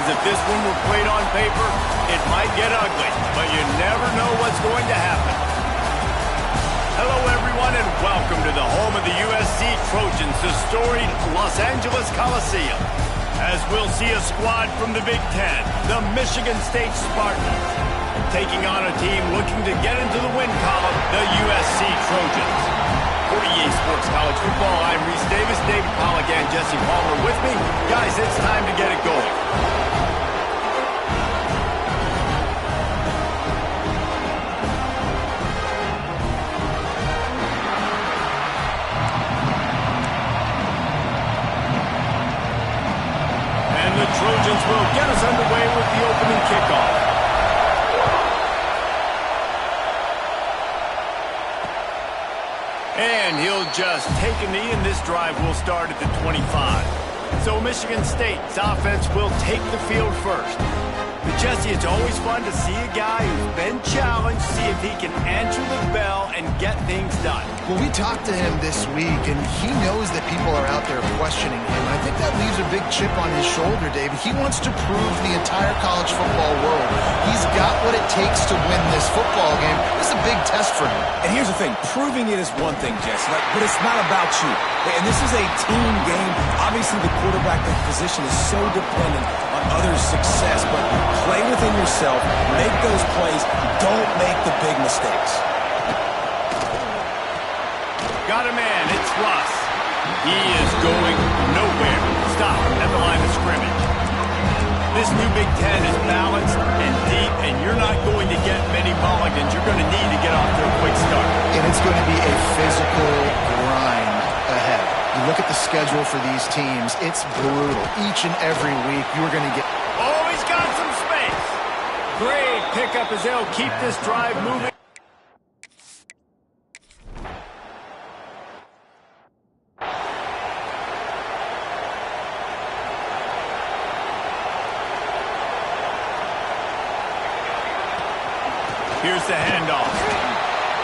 because if this one were played on paper, it might get ugly, but you never know what's going to happen. Hello, everyone, and welcome to the home of the USC Trojans, the storied Los Angeles Coliseum. As we'll see a squad from the Big Ten, the Michigan State Spartans, taking on a team looking to get into the win column, the USC Trojans. For EA Sports College Football, I'm Reese Davis, David Pollack, and Jesse Palmer with me. Guys, it's time to get it going. And the Trojans will get us underway with the opening kickoff. And he'll just take a knee, and this drive will start at the 25. So Michigan State's offense will take the field first. But Jesse, it's always fun to see a guy who's been challenged, see if he can answer the bell and get things done. Well, we talked to him this week, and he knows that people are out there questioning him. I think that leaves a big chip on his shoulder, Dave. He wants to prove to the entire college football world he's got what it takes to win this football game. This is a big test for him. And here's the thing. Proving it is one thing, Jesse, but it's not about you. And this is a team game. Obviously, the quarterback position is so dependent on others' success, but play within yourself, make those plays, don't make the big mistakes. Got a man, it's Russ. He is going nowhere. Stop at the line of scrimmage. This new Big Ten is balanced and deep, and you're not going to get many mulligans. You're going to need to get off to a quick start. And it's going to be a physical grind ahead. You look at the schedule for these teams, it's brutal. Each and every week, you're going to get... Oh, he's got some space. Great pickup as they'll keep this drive moving. Here's the handoff.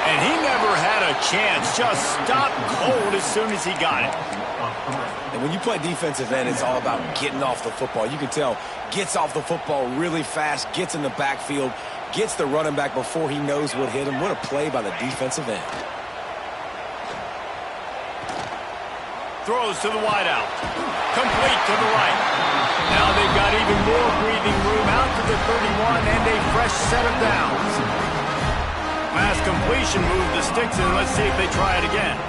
And he never had a chance. Just stopped cold as soon as he got it. And when you play defensive end, it's all about getting off the football. You can tell, gets off the football really fast, gets in the backfield, gets the running back before he knows what hit him. What a play by the defensive end. Throws to the wideout. Complete to the right. Now they've got even more breathing room out to the 31 and a fresh set of downs. Pass completion, move the sticks in. Let's see if they try it again.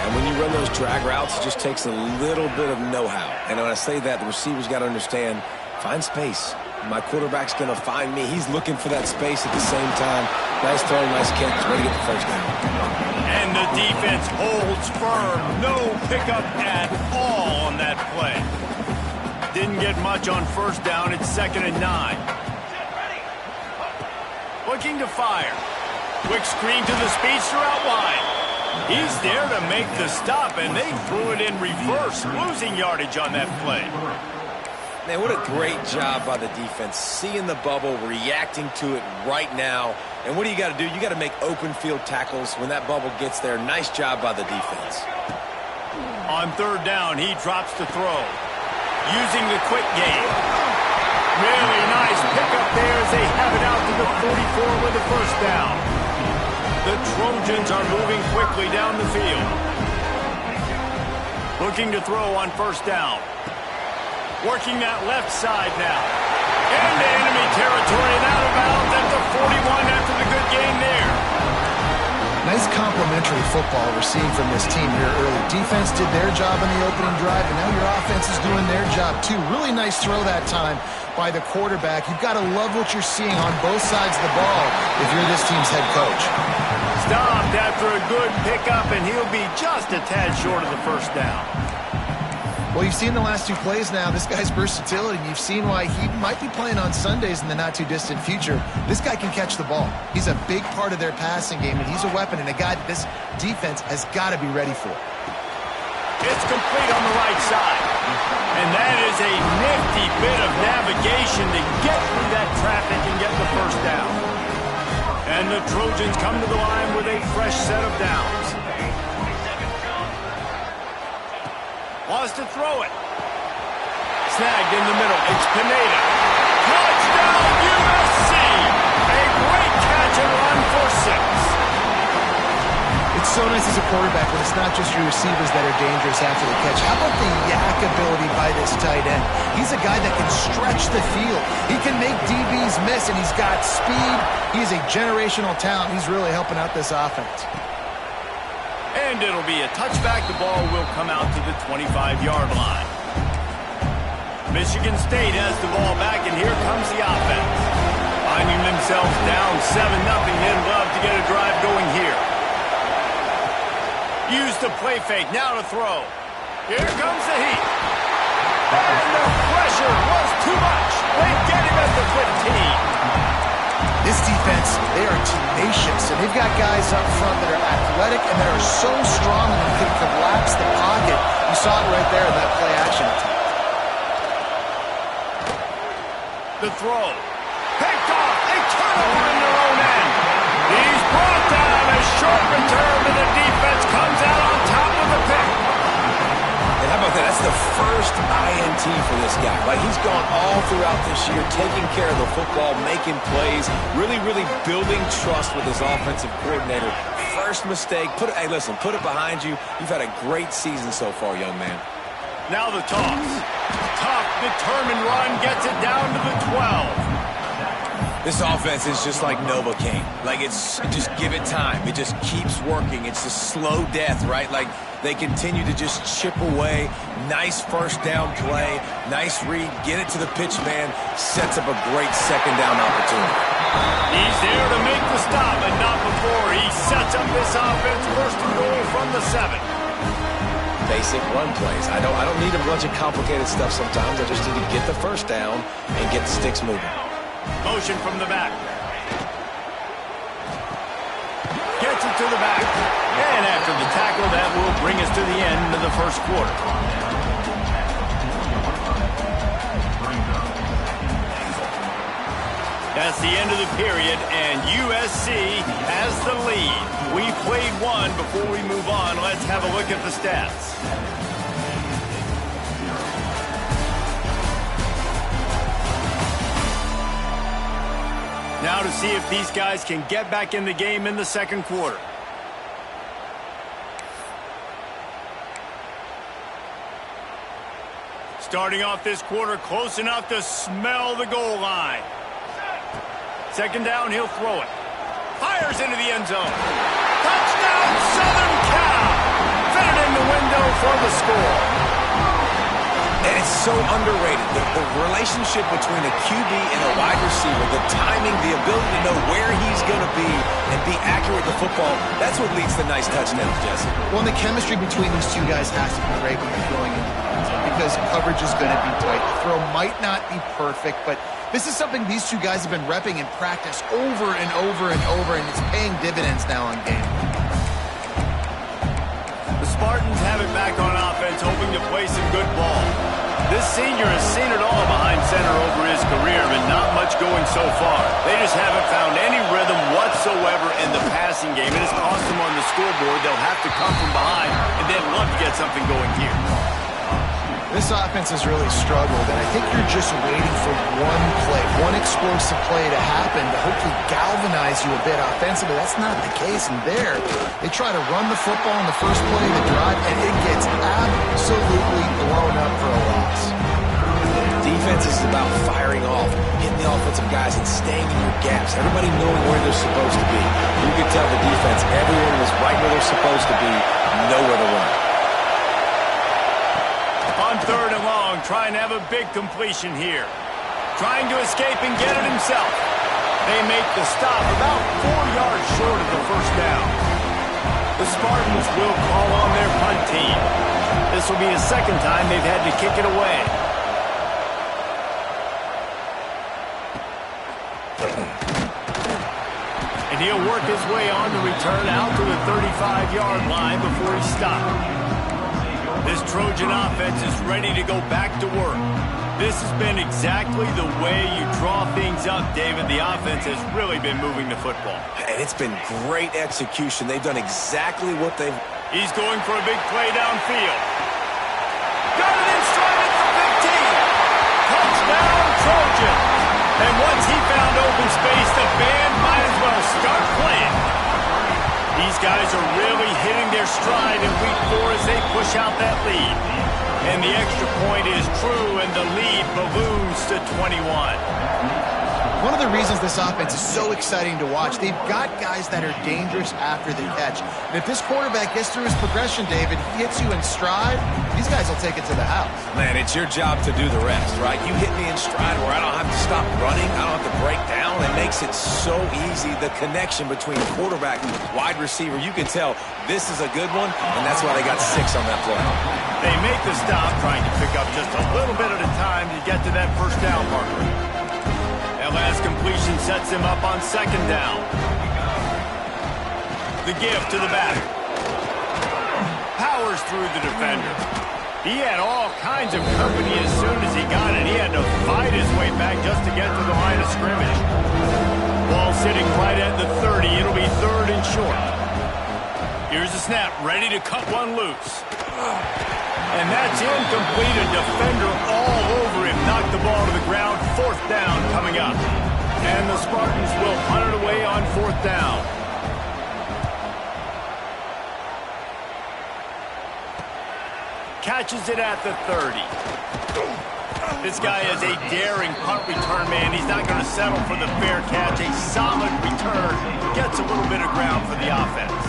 And when you run those drag routes, it just takes a little bit of know-how. And when I say that, the receiver's got to understand, find space. My quarterback's going to find me. He's looking for that space at the same time. Nice throw, nice catch. Ready to get the first down. And the defense holds firm. No pickup at all on that play. Didn't get much on first down. It's 2nd and 9. Looking to fire. Quick screen to the speedster out wide. He's there to make the stop, and they threw it in reverse, losing yardage on that play. Man, what a great job by the defense. Seeing the bubble, reacting to it right now. And what do you got to do? You got to make open field tackles when that bubble gets there. Nice job by the defense. On 3rd down, he drops to throw. Using the quick game. Really nice pickup there as they have it out to the 44 with the first down. The Trojans are moving quickly down the field. Looking to throw on 1st down. Working that left side now. Into enemy territory and out of bounds at the 41 after the good gain there. Nice complimentary football we're seeing from this team here early. Defense did their job in the opening drive, and now your offense is doing their job too. Really nice throw that time by the quarterback. You've got to love what you're seeing on both sides of the ball if you're this team's head coach. Stopped after a good pickup, and he'll be just a tad short of the first down. Well, you've seen the last 2 plays now. This guy's versatility. You've seen why he might be playing on Sundays in the not-too-distant future. This guy can catch the ball. He's a big part of their passing game, and he's a weapon and a guy that this defense has got to be ready for. It's complete on the right side. And that is a nifty bit of navigation to get through that traffic and get the first down. And the Trojans come to the line with a fresh set of downs. Wants to throw it. Snagged in the middle. It's Pineda. nice as a quarterback when it's not just your receivers that are dangerous after the catch. How about the yak ability by this tight end? He's a guy that can stretch the field. He can make DBs miss, and he's got speed. He's a generational talent. He's really helping out this offense. And it'll be a touchback. The ball will come out to the 25-yard line. Michigan State has the ball back, and here comes the offense. Finding themselves down 7-0, they'd love to get a drive going here. Use the play fake, now to throw. Here comes the heat. And the pressure was too much. They get him at the 15. This defense, they are tenacious, and they've got guys up front that are athletic and that are so strong and can collapse the pocket. You saw it right there in that play action attack. The throw. Picked off. They turn over in their own end. He's brought down. A short return, and the defense comes out on top of the pick. And how about that? That's the first INT for this guy. Like, he's gone all throughout this year, taking care of the football, making plays, really building trust with his offensive coordinator. First mistake. Hey, listen, put it behind you. You've had a great season so far, young man. Now the toss. Tough, determined run gets it down to the 12. This offense is just like Novocaine. Like, it's just give it time. It just keeps working. It's the slow death, right? Like, they continue to just chip away. Nice first down play. Nice read. Get it to the pitch man. Sets up a great second down opportunity. He's there to make the stop, but not before. He sets up this offense first and goal from the 7. Basic run plays. I don't need a bunch of complicated stuff sometimes. I just need to get the first down and get the sticks moving. Motion from the back. Gets it to the back. And after the tackle, that will bring us to the end of the first quarter. That's the end of the period, and USC has the lead. We played one. Before we move on, let's have a look at the stats. Now to see if these guys can get back in the game in the second quarter. Starting off this quarter close enough to smell the goal line. Second down, he'll throw it. Fires into the end zone. Touchdown, Southern Cal! Fitted in the window for the score. And it's so underrated. The relationship between a QB and a wide receiver, the timing, the ability to know where he's going to be and be accurate with the football, that's what leads to nice touchdowns, Jesse. Well, and the chemistry between these two guys has to be great when they're throwing in the end zone because coverage is going to be tight. The throw might not be perfect, but this is something these two guys have been repping in practice over and over and over, and it's paying dividends now in game. The Spartans have it back on offense, hoping to play some good ball. This senior has seen it all behind center over his career, but not much going so far. They just haven't found any rhythm whatsoever in the passing game. It has cost them on the scoreboard. They'll have to come from behind, and they'd love to get something going here. This offense has really struggled, and I think you're just waiting for one play, one explosive play to happen to hopefully galvanize you a bit offensively. That's not the case, and there, they try to run the football in the first play of the drive, and it gets absolutely blown up for a loss. Defense is about firing off, hitting the offensive guys, and staying in your gaps. Everybody knowing where they're supposed to be. You can tell the defense, everyone was right where they're supposed to be, nowhere to run. On third and long, trying to have a big completion here. Trying to escape and get it himself. They make the stop about 4 yards short of the first down. The Spartans will call on their punt team. This will be the second time they've had to kick it away. And he'll work his way on the return out to the 35-yard line before he stopped. This Trojan offense is ready to go back to work. This has been exactly the way you draw things up, David. The offense has really been moving the football. And it's been great execution. They've done exactly what they've... He's going for a big play downfield. Got it in stride at the 15. Touchdown, Trojan. And once he found open space, the band might as well start playing. These guys are really hitting their stride in week 4 as they push out that lead. And the extra point is true, and the lead balloons to 21. One of the reasons this offense is so exciting to watch, they've got guys that are dangerous after the catch. And if this quarterback gets through his progression, David, he hits you in stride, these guys will take it to the house. Man, it's your job to do the rest, right? You hit me in stride where I don't have to stop running, I don't have to break down. It makes it so easy, the connection between quarterback and wide receiver. You can tell this is a good one, and that's why they got 6 on that play. They make the stop, trying to pick up just a little bit at a time to get to that first down marker. That last completion sets him up on 2nd down. The give to the back. Powers through the defender. He had all kinds of company as soon as he got it. He had to fight his way back just to get to the line of scrimmage. Ball sitting right at the 30. It'll be 3rd and short. Here's the snap, ready to cut one loose. And that's incomplete. A defender all over him. Knocked the ball to the ground. 4th down coming up. And the Spartans will punt it away on 4th down. Catches it at the 30. This guy is a daring punt return man. He's not going to settle for the fair catch. A solid return. Gets a little bit of ground for the offense.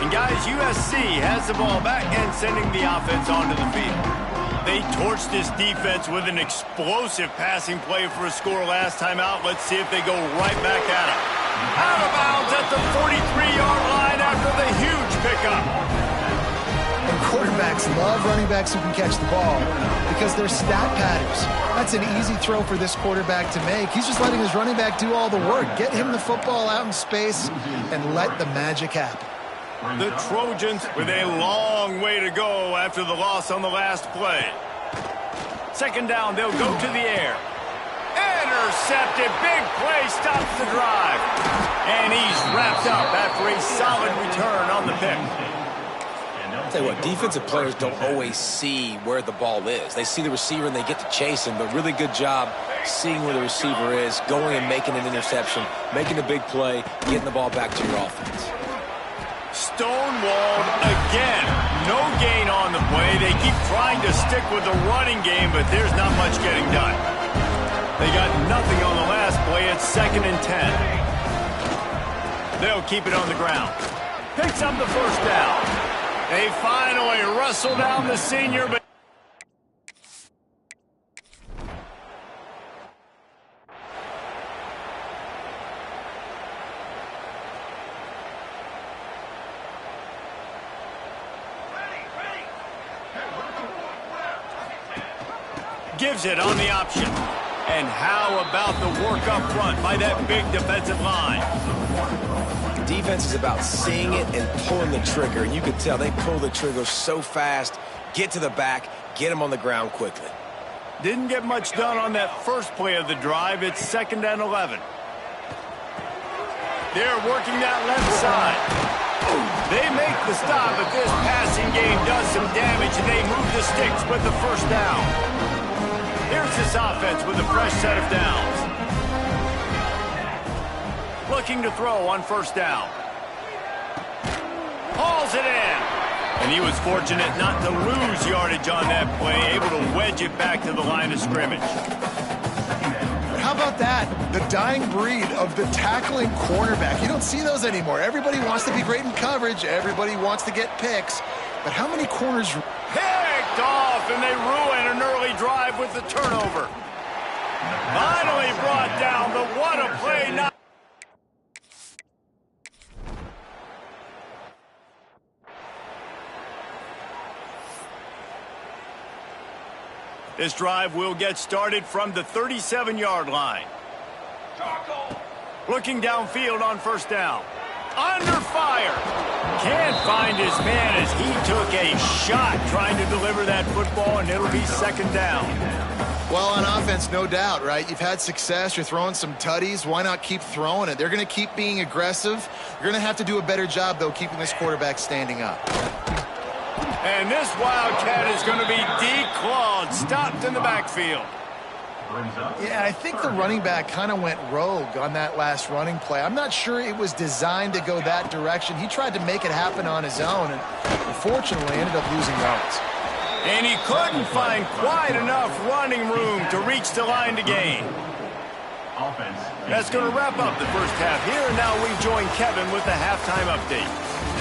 And guys, USC has the ball back and sending the offense onto the field. They torched this defense with an explosive passing play for a score last time out. Let's see if they go right back at it. Out of bounds at the 43-yard line after the huge pickup. And quarterbacks love running backs who can catch the ball because they're stat padders. That's an easy throw for this quarterback to make. He's just letting his running back do all the work. Get him the football out in space and let the magic happen. The Trojans with a long way to go after the loss on the last play. 2nd down, they'll go to the air. Intercepted, big play, stops the drive. And he's wrapped up after a solid return on the pick. I'll tell you what, defensive players don't always see where the ball is. They see the receiver and they get to chase him, but really good job seeing where the receiver is, going and making an interception, making a big play, getting the ball back to your offense. Stonewalled again. No gain on the play. They keep trying to stick with the running game, but there's not much getting done. They got nothing on the last play. It's 2nd and 10. They'll keep it on the ground. Picks up the 1st down. They finally wrestle down the senior, but gives it on the option. And how about the work up front by that big defensive line? Defense is about seeing it and pulling the trigger. And you can tell they pull the trigger so fast, get to the back, get them on the ground quickly. Didn't get much done on that first play of the drive. It's 2nd and 11. They're working that left side. They make the stop, but this passing game does some damage, and they move the sticks with the 1st down. Here's this offense with a fresh set of downs. Looking to throw on 1st down. Hauls it in. And he was fortunate not to lose yardage on that play, able to wedge it back to the line of scrimmage. How about that? The dying breed of the tackling cornerback. You don't see those anymore. Everybody wants to be great in coverage. Everybody wants to get picks. But how many corners... Picked off, and they ruin an early drive with the turnover. Finally brought down, but what a play. This drive will get started from the 37-yard line. Looking downfield on 1st down. Under fire. Can't find his man as he took a shot trying to deliver that football, and it'll be 2nd down. Well, on offense, no doubt, right? You've had success. You're throwing some tutties. Why not keep throwing it? They're going to keep being aggressive. You're going to have to do a better job, though, keeping this quarterback standing up. And this Wildcat is going to be declawed, stopped in the backfield. Yeah, I think the running back kind of went rogue on that last running play. I'm not sure it was designed to go that direction. He tried to make it happen on his own, and unfortunately ended up losing yards. And he couldn't find quite enough running room to reach the line to gain. That's going to wrap up the first half here, and now we join Kevin with the halftime update.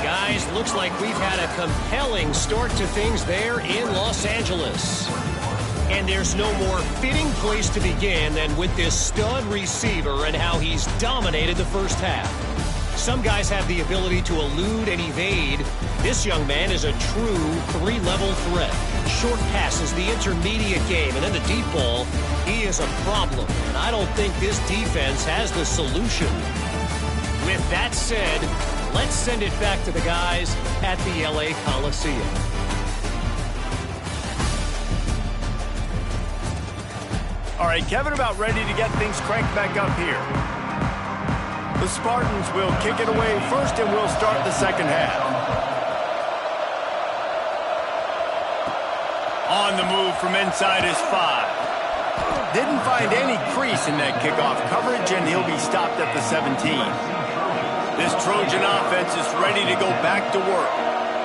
Guys, looks like we've had a compelling start to things there in Los Angeles. And there's no more fitting place to begin than with this stud receiver and how he's dominated the first half. Some guys have the ability to elude and evade. This young man is a true three-level threat. Short passes, the intermediate game, and then the deep ball, he is a problem. And I don't think this defense has the solution. With that said, let's send it back to the guys at the LA Coliseum. All right, Kevin, about ready to get things cranked back up here. The Spartans will kick it away first, and we'll start the second half. On the move from inside his 5. Didn't find any crease in that kickoff coverage, and he'll be stopped at the 17. This Trojan offense is ready to go back to work.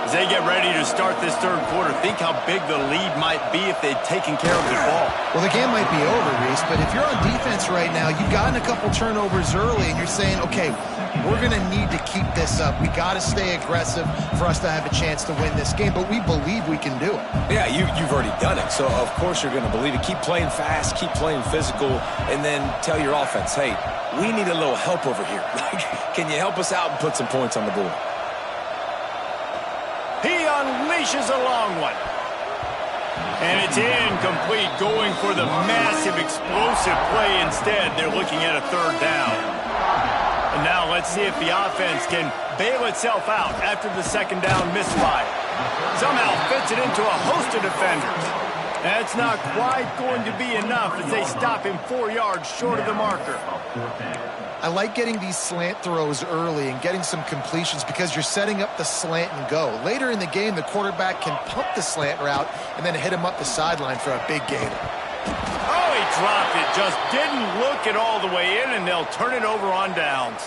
As they get ready to start this third quarter, think how big the lead might be if they'd taken care of the ball. Well, the game might be over, Reese, but if you're on defense right now, you've gotten a couple turnovers early, and you're saying, okay, we're going to need to keep this up. We got to stay aggressive for us to have a chance to win this game, but we believe we can do it. Yeah, you've already done it, so of course you're going to believe it. Keep playing fast, keep playing physical, and then tell your offense, hey, we need a little help over here. Can you help us out and put some points on the board? He unleashes a long one. And it's incomplete, going for the massive explosive play instead. They're looking at a third down. And now let's see if the offense can bail itself out after the second down misfire. Somehow fits it into a host of defenders. That's not quite going to be enough as they stop him 4 yards short of the marker. I like getting these slant throws early and getting some completions because you're setting up the slant and go. Later in the game, the quarterback can pump the slant route and then hit him up the sideline for a big gain. Oh, he dropped it. Just didn't look it all the way in, and they'll turn it over on downs.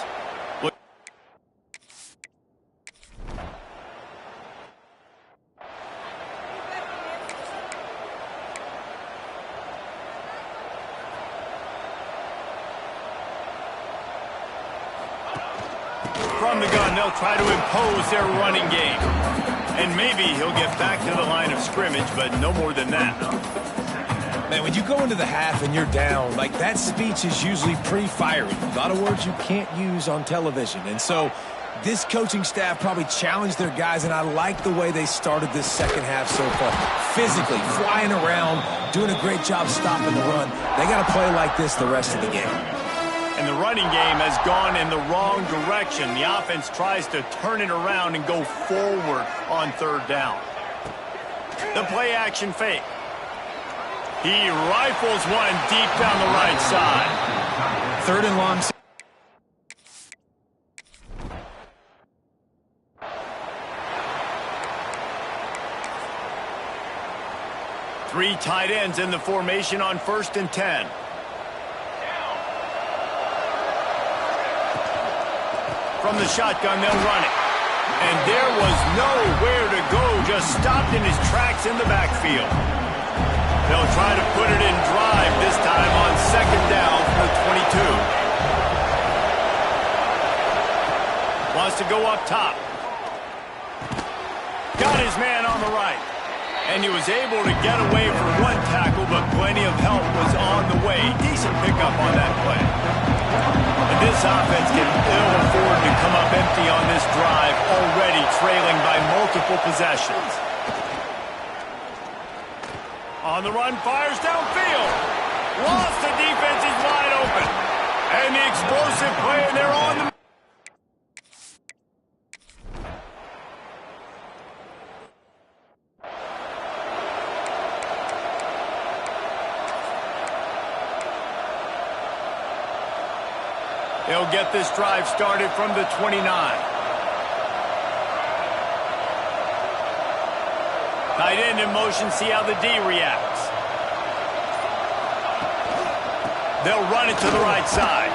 From the gun, they'll try to impose their running game. And maybe he'll get back to the line of scrimmage, but no more than that. Man, when you go into the half and you're down, like that speech is usually pretty fiery. A lot of words you can't use on television. And so this coaching staff probably challenged their guys, and I like the way they started this second half so far. Physically, flying around, doing a great job stopping the run. They got to play like this the rest of the game. And the running game has gone in the wrong direction. The offense tries to turn it around and go forward on third down. The play action fake. He rifles one deep down the right side. Third and long. Three tight ends in the formation on 1st and 10. From the shotgun, they'll run it. And there was nowhere to go, just stopped in his tracks in the backfield. They'll try to put it in drive this time on second down from the 22. Wants to go up top. Got his man on the right. And he was able to get away from one tackle, but plenty of help was on the way. Decent pickup on that play. And this offense can ill afford to come up empty on this drive, already trailing by multiple possessions. On the run, fires downfield. Lost, the defense is wide open. And the explosive play, and they're on the... They'll get this drive started from the 29. Tight end in motion, see how the D reacts. They'll run it to the right side.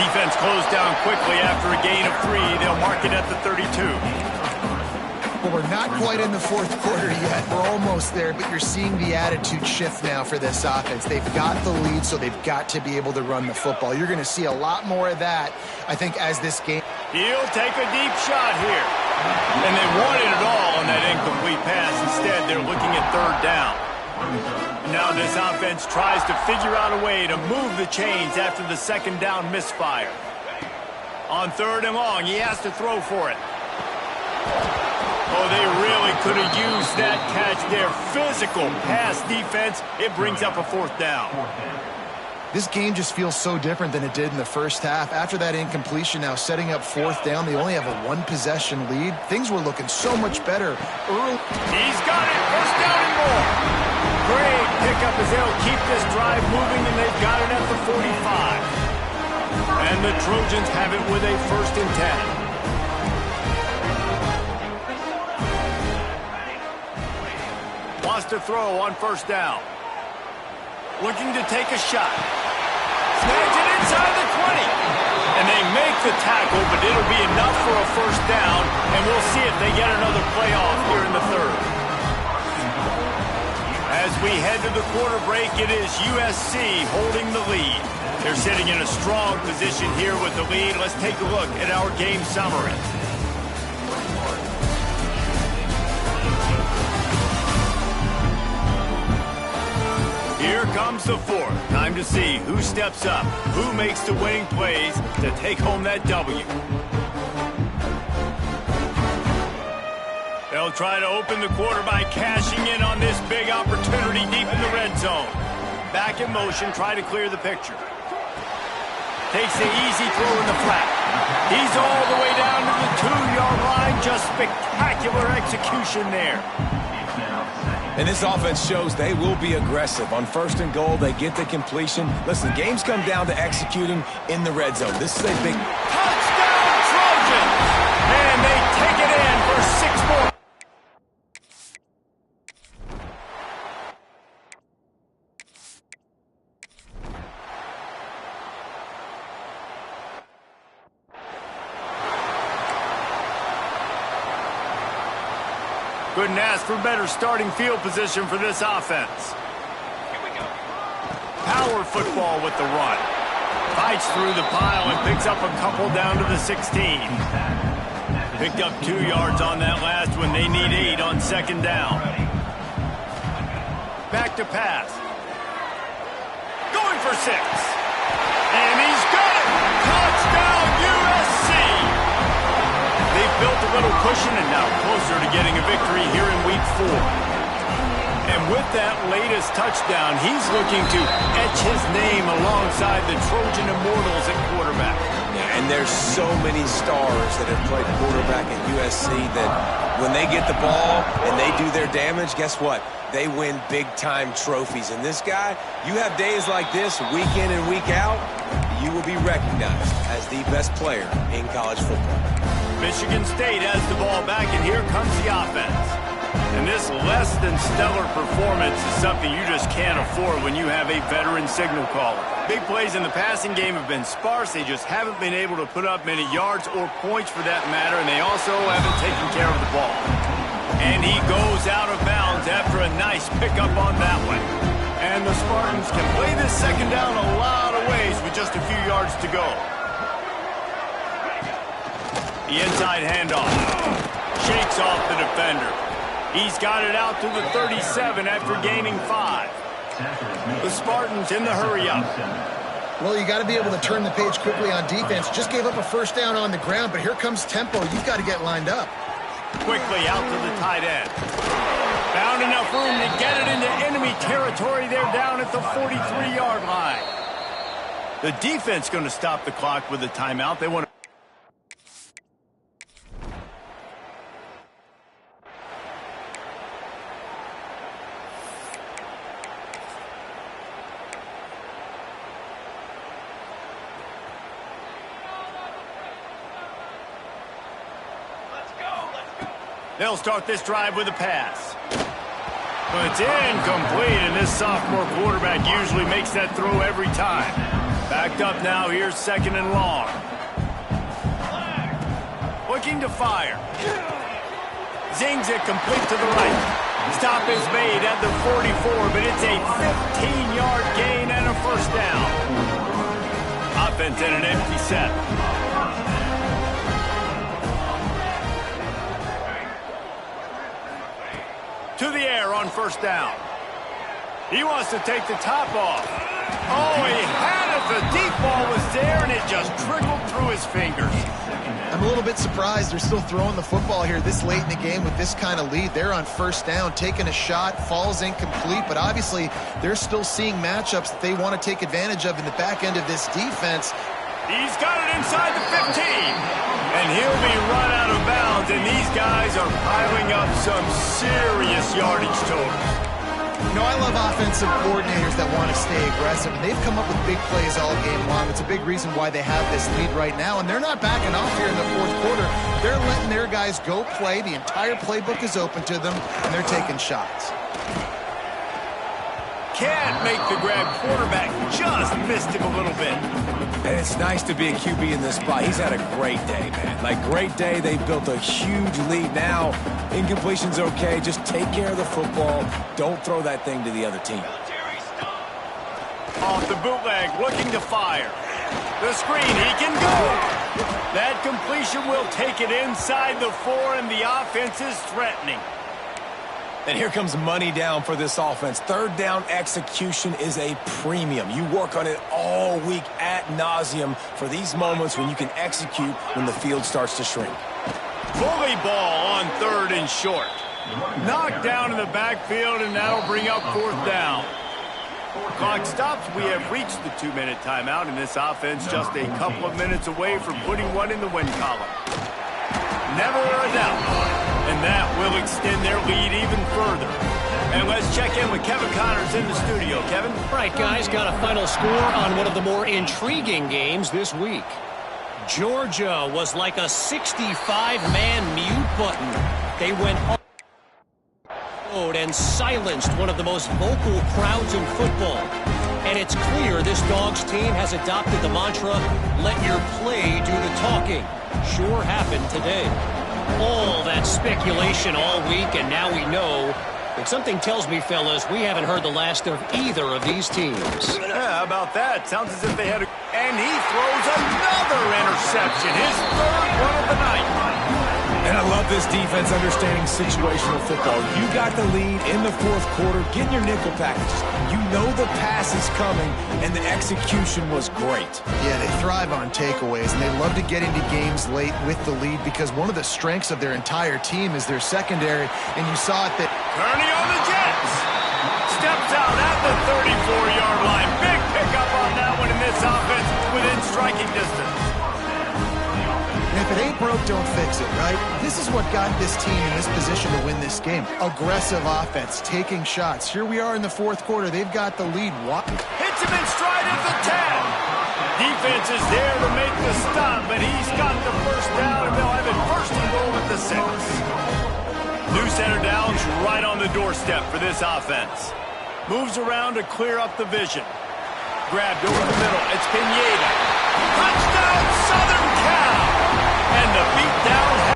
Defense closed down quickly after a gain of 3. They'll mark it at the 32. Well, we're not quite in the fourth quarter yet. We're almost there, but you're seeing the attitude shift now for this offense. They've got the lead, so they've got to be able to run the football. You're going to see a lot more of that, I think, as this game... He'll take a deep shot here. And they wanted it all on that incomplete pass. Instead, they're looking at third down. Now this offense tries to figure out a way to move the chains after the second down misfire. On third and long, he has to throw for it. Oh, they really could have used that catch there. Physical pass defense. It brings up a fourth down. This game just feels so different than it did in the first half. After that incompletion, now setting up fourth down, they only have a one-possession lead. Things were looking so much better early. He's got it. First down and more. Great pickup as they'll keep this drive moving, and they've got it at the 45. And the Trojans have it with a 1st and 10. Wants to throw on first down. Looking to take a shot. Snags it inside the 20. And they make the tackle, but it'll be enough for a first down, and we'll see if they get another playoff here in the third. As we head to the quarter break, it is USC holding the lead. They're sitting in a strong position here with the lead. Let's take a look at our game summary. Here comes the fourth. Time to see who steps up, who makes the winning plays to take home that W. They'll try to open the quarter by cashing in on this big opportunity deep in the red zone. Back in motion, try to clear the picture. Takes the easy throw in the flat. He's all the way down to the 2-yard line. Just spectacular execution there. And this offense shows they will be aggressive. On 1st and goal, they get the completion. Listen, games come down to executing in the red zone. This is a big... Touchdown, Trojans! And they take it in for 6 more. Couldn't ask for better starting field position for this offense. Here we go. Power football with the run. Fights through the pile and picks up a couple down to the 16. Picked up 2 yards on that last one. They need 8 on second down. Back to pass. Going for 6. And he's got it. Touchdown, USC. They've built a little cushion and now closer to getting a victory here in week 4. And with that latest touchdown, he's looking to etch his name alongside the Trojan Immortals at quarterback. Yeah, and there's so many stars that have played quarterback at USC that when they get the ball and they do their damage, guess what? They win big-time trophies. And this guy, you have days like this, week in and week out, you will be recognized as the best player in college football. Michigan State has the ball back, and here comes the offense. And this less than stellar performance is something you just can't afford when you have a veteran signal caller. Big plays in the passing game have been sparse. They just haven't been able to put up many yards or points for that matter, and they also haven't taken care of the ball. And he goes out of bounds after a nice pickup on that one. And the Spartans can play this second down a lot of ways with just a few yards to go. The inside handoff. Shakes off the defender. He's got it out to the 37 after gaining 5. The Spartans in the hurry-up. Well, you got to be able to turn the page quickly on defense. Just gave up a first down on the ground, but here comes tempo. You've got to get lined up. Quickly out to the tight end. Found enough room to get it into enemy territory. They're down at the 43-yard line. The defense going to stop the clock with a timeout. They want to... They'll start this drive with a pass. Well, it's incomplete, and this sophomore quarterback usually makes that throw every time. Backed up now, here's 2nd and long. Looking to fire. Zings it complete to the right. Stop is made at the 44, but it's a 15-yard gain and a 1st down. Offense in an empty set. To the air on 1st down. He wants to take the top off. Oh, he had it. The deep ball was there, and it just trickled through his fingers. I'm a little bit surprised they're still throwing the football here this late in the game with this kind of lead. They're on 1st down, taking a shot, falls incomplete, but obviously they're still seeing matchups that they want to take advantage of in the back end of this defense. He's got it inside the 15, and he'll be run out of bounds, and these guys are piling up some serious yardage totals. You know, I love offensive coordinators that want to stay aggressive, and they've come up with big plays all game long. It's a big reason why they have this lead right now, and they're not backing off here in the 4th quarter. They're letting their guys go play. The entire playbook is open to them, and they're taking shots. Can't make the grab. Quarterback just missed him a little bit. And it's nice to be a QB in this spot. He's had a great day, man. Like, great day. They've built a huge lead now. Incompletion's okay. Just take care of the football. Don't throw that thing to the other team. Off the bootleg, looking to fire. The screen, he can go. That completion will take it inside the 4, and the offense is threatening. And here comes money down for this offense. 3rd down execution is a premium. You work on it all week ad nauseum for these moments when you can execute when the field starts to shrink. Bully ball on 3rd and short. Knocked down in the backfield, and that'll bring up 4th down. Clock stops. We have reached the 2-minute timeout, and this offense just a couple of minutes away from putting one in the win column. Never a doubt. And that will extend their lead even further. And let's check in with Kevin Connors in the studio. Kevin? All right, guys, got a final score on one of the more intriguing games this week. Georgia was like a 65-man mute button. They went on and silenced one of the most vocal crowds in football. And it's clear this Dogs team has adopted the mantra, let your play do the talking. Sure happened today. All that speculation all week, and now we know. But something tells me, fellas, we haven't heard the last of either of these teams. Yeah, how about that? Sounds as if they had a... And he throws another interception, his 3rd one of the night. And I love this defense understanding situational football. You got the lead in the 4th quarter. Get in your nickel packages. You know the pass is coming, and the execution was great. Yeah, they thrive on takeaways, and they love to get into games late with the lead because one of the strengths of their entire team is their secondary, and you saw it that... Kearney on the Jets. Steps out at the 34-yard line. Big pickup on that one in this offense within striking distance. And if it ain't broke, don't fix it, right? This is what got this team in this position to win this game. Aggressive offense, taking shots. Here we are in the 4th quarter. They've got the lead. Hits him in stride at the 10. Defense is there to make the stop, but he's got the 1st down, and they'll have it 1st and goal at the 6. New center downs right on the doorstep for this offense. Moves around to clear up the vision. Grabbed over the middle. It's Pineda. Touchdown, Southern Cal! And the beat down.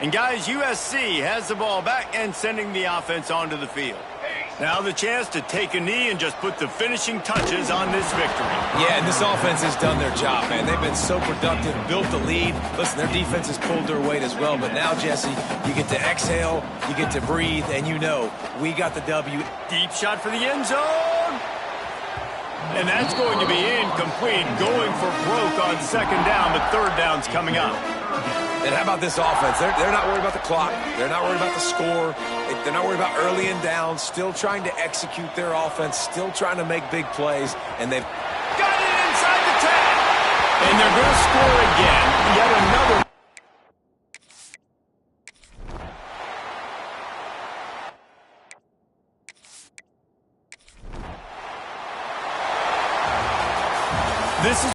And guys, USC has the ball back and sending the offense onto the field. Now the chance to take a knee and just put the finishing touches on this victory. Yeah, and this offense has done their job, man. They've been so productive, built the lead. Listen, their defense has pulled their weight as well. But now, Jesse, you get to exhale, you get to breathe, and you know we got the W. Deep shot for the end zone. And that's going to be incomplete. Going for broke on 2nd down, but 3rd down's coming up. And how about this offense? They're not worried about the clock. They're not worried about the score. They're not worried about early and down. Still trying to execute their offense. Still trying to make big plays. And they've got it inside the 10. And they're going to score again. Yet another. This is